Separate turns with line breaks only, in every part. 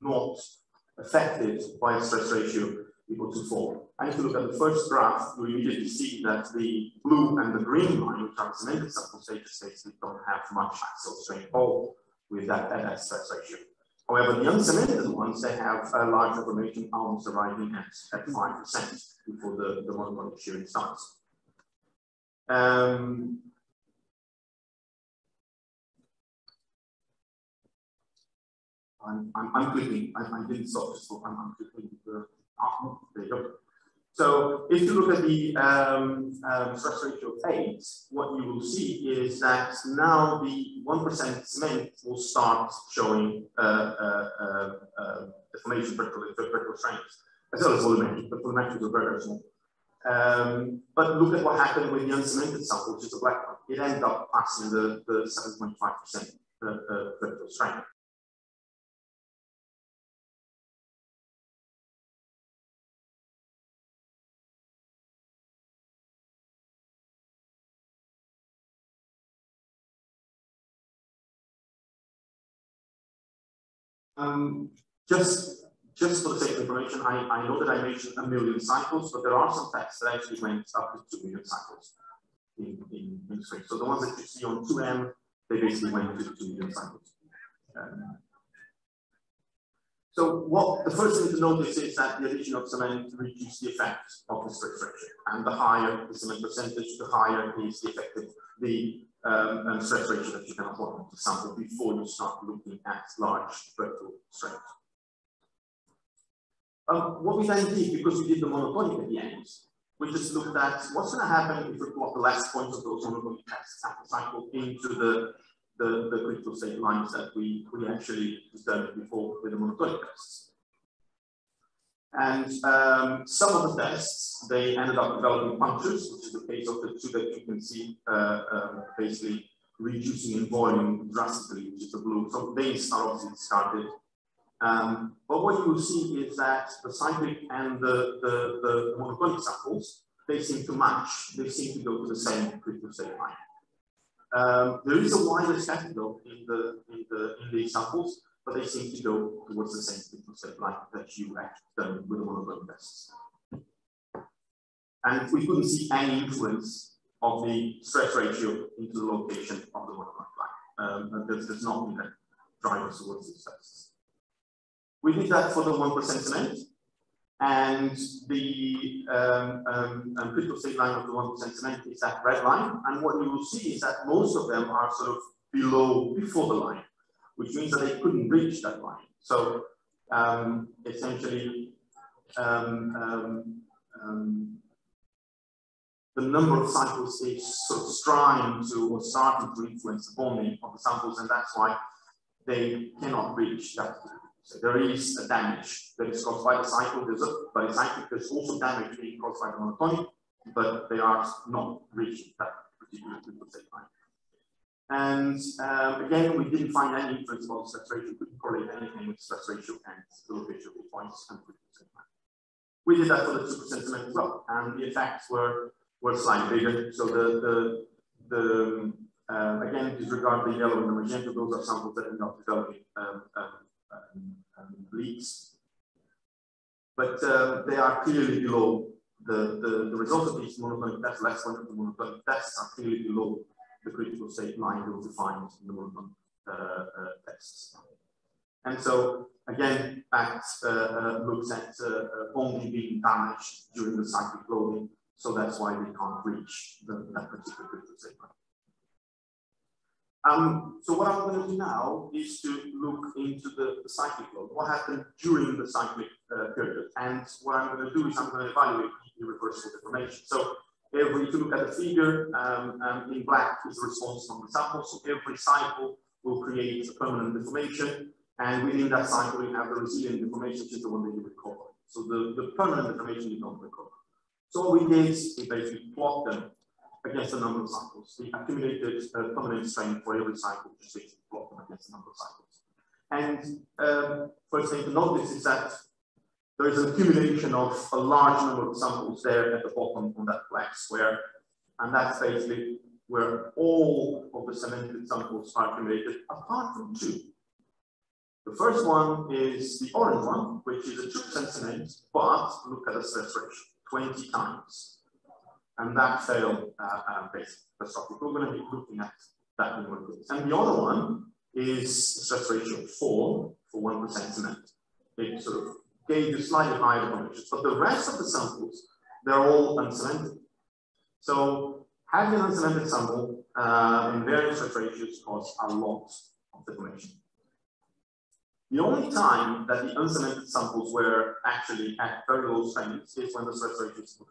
not affected by a stress ratio equal to 4. And if you look at the first graph, you immediately see that the blue and the green line, which are cemented sample stages, basically don't have much axial strain at all with that stress ratio. However, the uncemented ones, they have a large deformation almost arriving at 5% before the monotonic shearing starts. I'm clicking. I didn't stop this. I'm clicking. There you go. So if you look at the stress ratio of 8, what you will see is that now the 1% cement will start showing deformation vertical strength, as well as volumetric, but volumetric are very, very small. But look at what happened with the uncemented sample, which is the black one. It ended up passing the 7.5% vertical strength. Just for the sake of information, I know that I mentioned 1 million cycles, but there are some tests that actually went up to 2 million cycles in string. So the ones that you see on 2M, they basically went to 2 million cycles. So what the first thing to notice is that the addition of cement reduces the effect of the stress ratio, and the higher the cement percentage, the higher is the effective stress ratio that you can apply to the sample before you start looking at large vertical strength. What we then did, because we did the monotonic at the end, we just looked at what's going to happen if we plot the last points of those monotonic tests sample cycle into the critical state lines that we actually determined before with the monotonic tests. And some of the tests, they ended up developing punctures, which is the case of the two that you can see basically reducing in volume drastically, which is the blue. So they obviously started. But what you will see is that the cyclic and the monotonic samples, they seem to match. They seem to go to the same critical state line. There is a wider scatter though in the samples, but they seem to go towards the same critical state line that you actually done with the monotonic tests. And we couldn't see any influence of the stress ratio into the location of the monotonic line. There's nothing that drives towards these tests. We did that for the 1% cement, and the critical state line of the 1% cement is that red line. And what you will see is that most of them are sort of before the line, which means that they couldn't reach that line. So essentially, the number of cycles is sort of starting to influence the bonding of the samples, and that's why they cannot reach that. So there is a damage that is caused by the cycle. There's also damage being caused by the monotonic, but they are not reaching that particular critical state line. And again, we didn't find any influence about the stress ratio. We couldn't correlate anything with stress ratio and the location of the points and critical state line. We did that for the 2% cement as well, and the effects were slightly bigger. So again, disregard the yellow and the magenta. Those are samples that are not developing leaks, but they are clearly below the results of these monotonic tests. Less one of the monotonic tests are clearly below the critical state line that was defined in the monotonic tests. And so again, that looks at only being damaged during the cyclic loading, so that's why they can't reach that particular critical state line. So what I'm going to do now is to look into the cyclic load, what happened during the cyclic period. And what I'm going to do is I'm going to evaluate the reversible deformation. So if you look at the figure, in black is the response from the sample. So every cycle will create a permanent deformation. And within that cycle, we have the resilient deformation, which is the one that you recover. So the permanent deformation you don't recover. So what we did is basically plot them against the number of cycles. The accumulated permanent strain for every cycle, just basically plot them against the number of cycles. And first thing to notice is that there is an accumulation of a large number of samples there at the bottom on that black square. And that's basically where all of the cemented samples are accumulated, apart from two. The first one is the orange one, which is a 2% cement, but look at the stress ratio, 20 times. And that failed basically. So we're going to be looking at that in more detail. And the other one is stress ratio 4 for 1% cement. It sort of gave you slightly higher deformations, but the rest of the samples, they're all uncemented. So having an uncemented sample in various stress ratios caused a lot of deformation. The only time that the uncemented samples were actually at very low strengths is when the stress ratio is 1.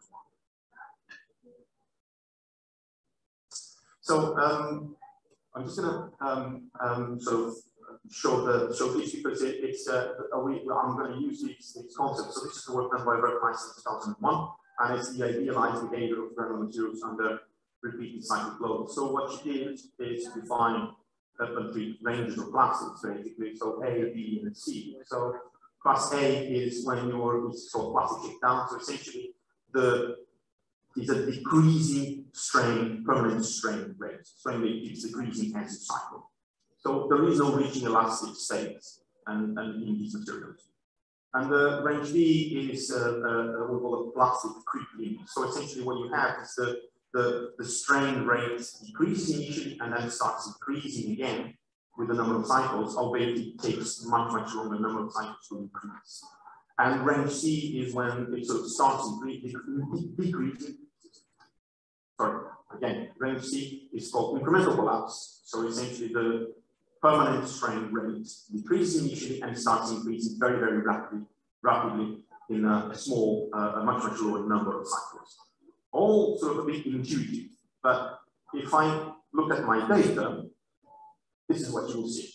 So I'm just going to sort of show this because I'm going to use these concepts. So this is the work done by NISE in 2001, and it's the idealized behavior of granular materials under repeated cyclic loads. So what she did is define three ranges of classes, basically. So A, B, and C. So class A is when it's called plastic kick down. So essentially, it's a decreasing strain, permanent strain rate. Strain rate keeps decreasing as you cycle. So there is no reaching elastic state and in these materials. And the range B is what we call a plastic creep limit. So essentially, what you have is the strain rate decreases initially and then starts increasing again with the number of cycles, albeit it takes much longer number of cycles to increase. And range C is when it sort of starts decreasing. Sorry, again, range C is called incremental collapse. So essentially the permanent strain rate decreases initially and starts increasing very rapidly in a small, a much lower number of cycles. All sort of a bit intuitive, but if I look at my data, this is what you will see.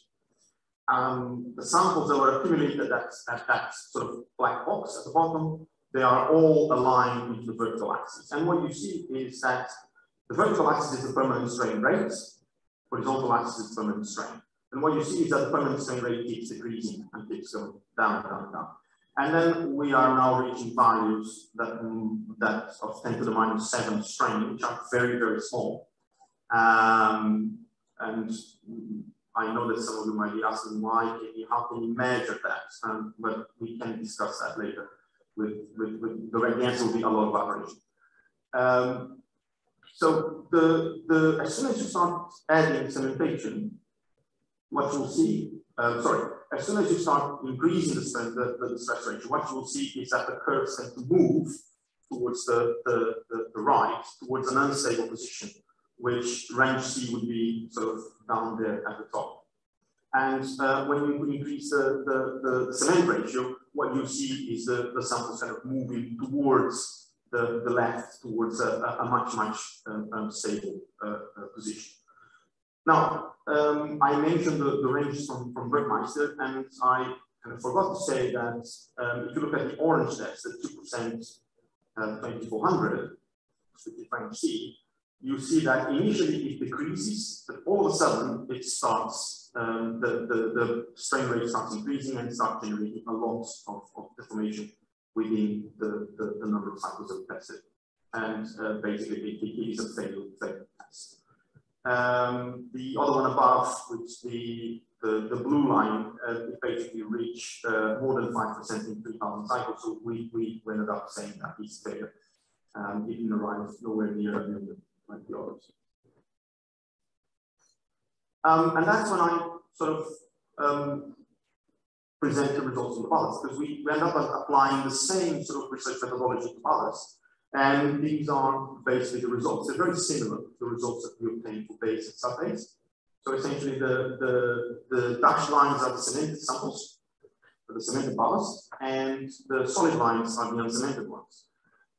The samples that were accumulated at that sort of black box at the bottom, they are all aligned with the vertical axis. And what you see is that the vertical axis is the permanent strain rate, horizontal axis is permanent strain. And what you see is that the permanent strain rate keeps decreasing and keeps going down. And then we are now reaching values that of 10 to the minus 7 strain, which are very small. And I know that some of you might be asking how can you measure that? But we can discuss that later. The answer will be a lot of aberration. So as soon as you start adding cementation, what you'll see, as soon as you start increasing the stress ratio, what you will see is that the curves tend to move towards the right, towards an unstable position, which range C would be sort of down there at the top. And when you increase the cement ratio, what you see is the samples kind of moving towards the left, towards a much stable position. Now, I mentioned the ranges from Bergmeister, and I kind of forgot to say that if you look at the orange test, the 2% 2400, which is range C, you see that initially it decreases, but all of a sudden it starts, the strain rate starts increasing and starts generating a lot of deformation within the number of cycles that we tested. And basically it is a failed test. The other one above, which the blue line, it basically reached more than 5% in 3,000 cycles. So we ended up saying that it's failure. It didn't arrive nowhere near a million like the others. And that's when I sort of present the results of the ballast, because we end up applying the same sort of research methodology to ballast. And these are basically the results. They're very similar to the results that we obtained for base and subbase. So essentially the dashed lines are the cemented samples, the cemented ballast, and the solid lines are the uncemented ones.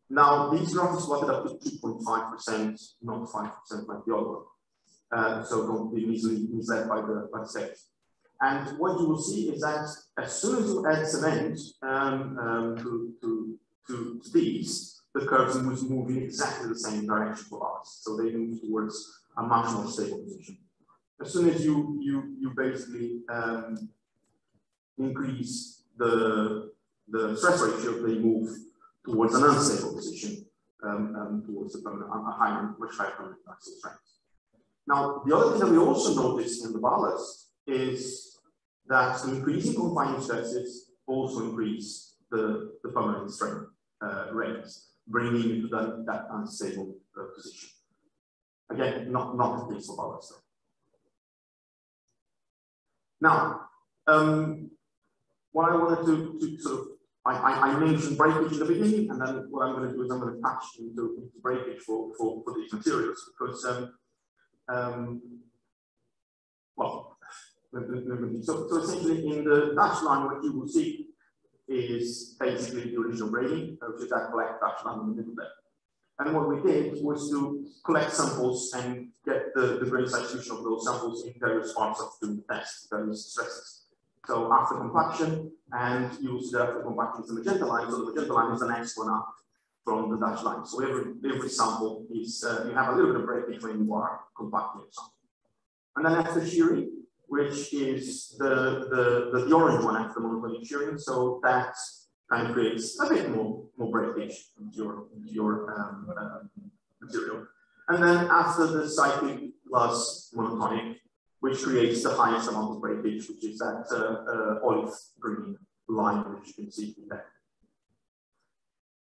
Now, these graphs is plotted up to 2.5%, not 5% like the other one. So don't be easily misled by the text. And what you will see is that as soon as you add cement to these, the curves move in exactly the same direction for us. So they move towards a much more stable position. As soon as you basically increase the stress ratio, they move towards an unstable position, towards a much higher permanent axial strength. Now, the other thing that we also notice in the ballast is that increasing confining stresses also increase the permanent strain rates, bringing you to that unstable position. Again, not the case for ballast. Now, what I wanted to sort of, I mentioned breakage in the beginning, and then what I'm going to do is I'm going to touch into breakage for these materials, because, well, so essentially in the dashed line, what you will see is basically the original grading, which is that black dashed line in the middle there. And what we did was to collect samples and get the grain substitution of those samples in various parts of the test, various stresses. So after compaction, and you will see that after compaction is the magenta line, so the magenta line is the next one up from the dashed line. So every sample is, you have a little bit of breakage when you are compacting your sample. And then after shearing, which is the orange one after monoclinic shearing, so that kind of creates a bit more breakage into your material. And then after the cyclic plus monotonic, which creates the highest amount of breakage, which is that olive green line, which you can see there.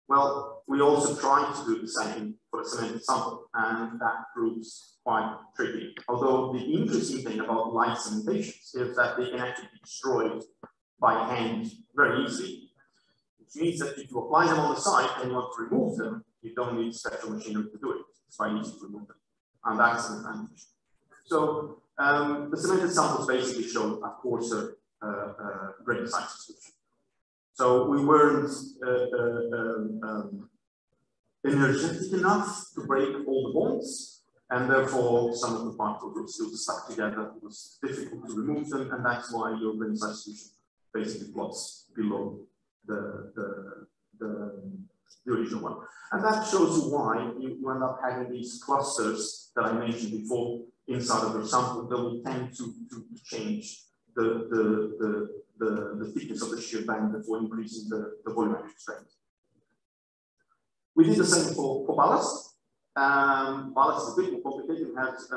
Well, we also tried to do the same for the cemented sample, and that proves quite tricky. Although the interesting thing about light cementations is that they can actually be destroyed by hand very easily, which means that if you apply them on the side and you want to remove them, you don't need special machinery to do it. It's quite easy to remove them, and that's an advantage. So the cemented samples basically showed a coarser grain size distribution. So we weren't energetic enough to break all the bonds, and therefore some of the particles were still stuck together. It was difficult to remove them, and that's why your grain size distribution basically plots below the original one. And that shows you why you end up having these clusters that I mentioned before inside of your sample that will tend to change the thickness of the shear band before increasing the volumetric strength. We did the same for ballast. Ballast is a bit more complicated. It has,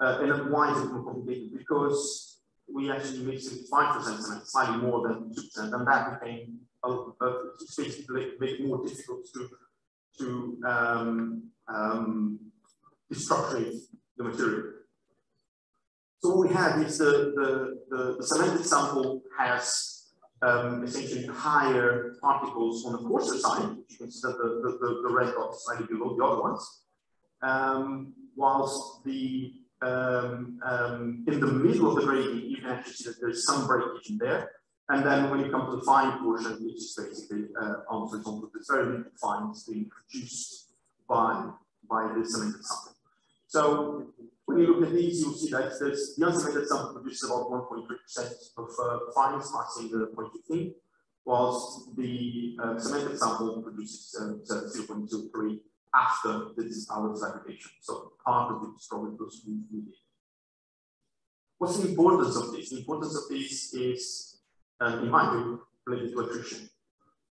and why is it more complicated? Because we actually mixed it 5% cement, slightly more than 2%, and that became basically make it more difficult to destructurate the material. So what we have is the cemented sample has essentially higher particles on the coarser side, which you can see that the red dot is slightly below the other ones, whilst the in the middle of the gradient, you can actually see that there's some breakage in there. And then when you come to the fine portion, which is basically almost horizontal, it's very little fines being produced by the cemented sample. So when you look at these, you'll see that the uncemented sample produces about 1.3% of fines, passing the 0.15, whilst the cemented sample produces 0.23 after this hour disaggregation. So part of it is probably goes we did. What's the importance of this? The importance of this is, in my view, related to attrition.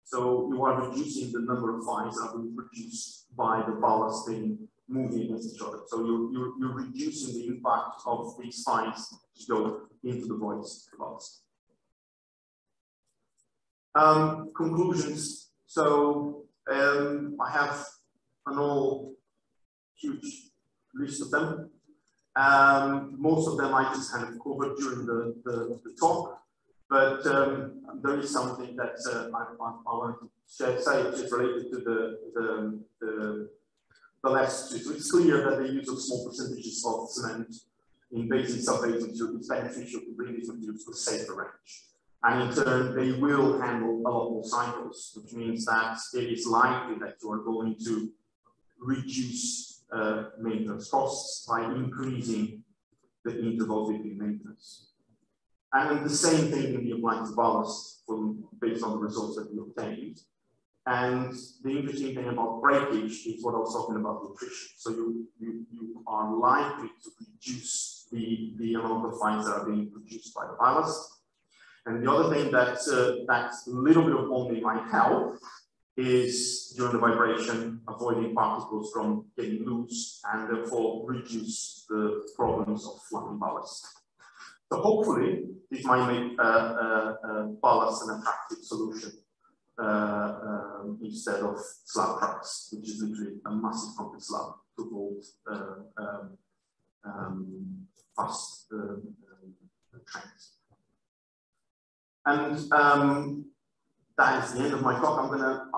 So you are reducing the number of fines that are being produced by the ballast being moving against each other. So you're reducing the impact of these fines to go into the voids of the ballast. Conclusions. So I have an all huge list of them. Most of them I just kind of covered during the talk, but there is something that I want to say, which is related to the last two. So it's clear that the use of small percentages of cement in basic sulfate material is beneficial to bring these materials to a safer range. And in turn, they will handle a lot more cycles, which means that it is likely that you are going to reduce maintenance costs by increasing the interval between maintenance. And the same thing can be applied to ballast based on the results that we obtained. And the interesting thing about breakage is what I was talking about with attrition. So you are likely to reduce the amount of fines that are being produced by the ballast. And the other thing that a little bit of bonding might help is during the vibration, avoiding particles from getting loose and therefore reduce the problems of flapping ballast. So hopefully, this might make ballast an attractive solution instead of slab trucks, which is literally a massive concrete slab to hold fast trains. And that is the end of my talk. I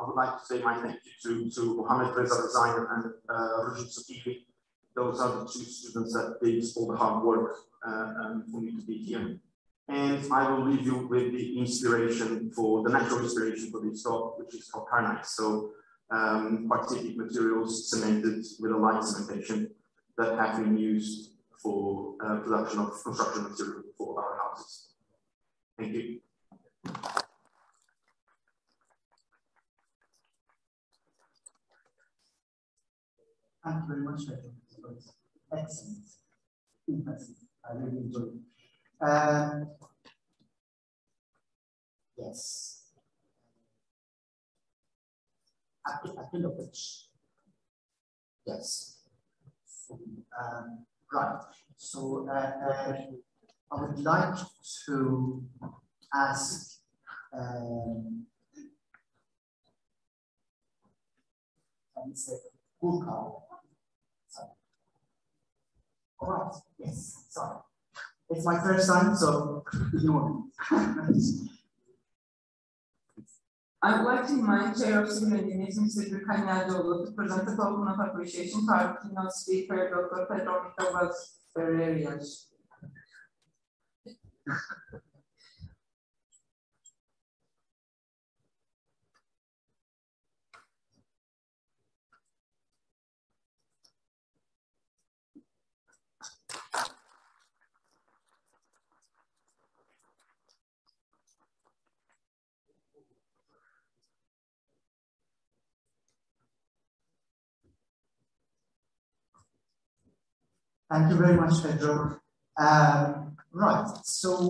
would like to say my thank you to Mohammed Reza Rezain and Rajib Sativi. Those are the two students that did all the hard work for me to be here. And I will leave you with the inspiration for the natural inspiration for this talk, which is called carnite. So particular materials cemented with a light cementation that have been used for production of construction material for our houses. Thank you.
Thank you very much, Pedro. Excellent. Impressive. I really enjoyed it. Yes. At the pitch. Yes. So, right. So I would like to ask Gurkha. All right. Yes. Sorry. It's my first time, so ignore me.
I would like to invite Chair of Civil Engineers, Mr. Granular, to present the token of appreciation to our keynote speaker, Dr. Pedro Ferreira.
Thank you very much, Pedro. Right, so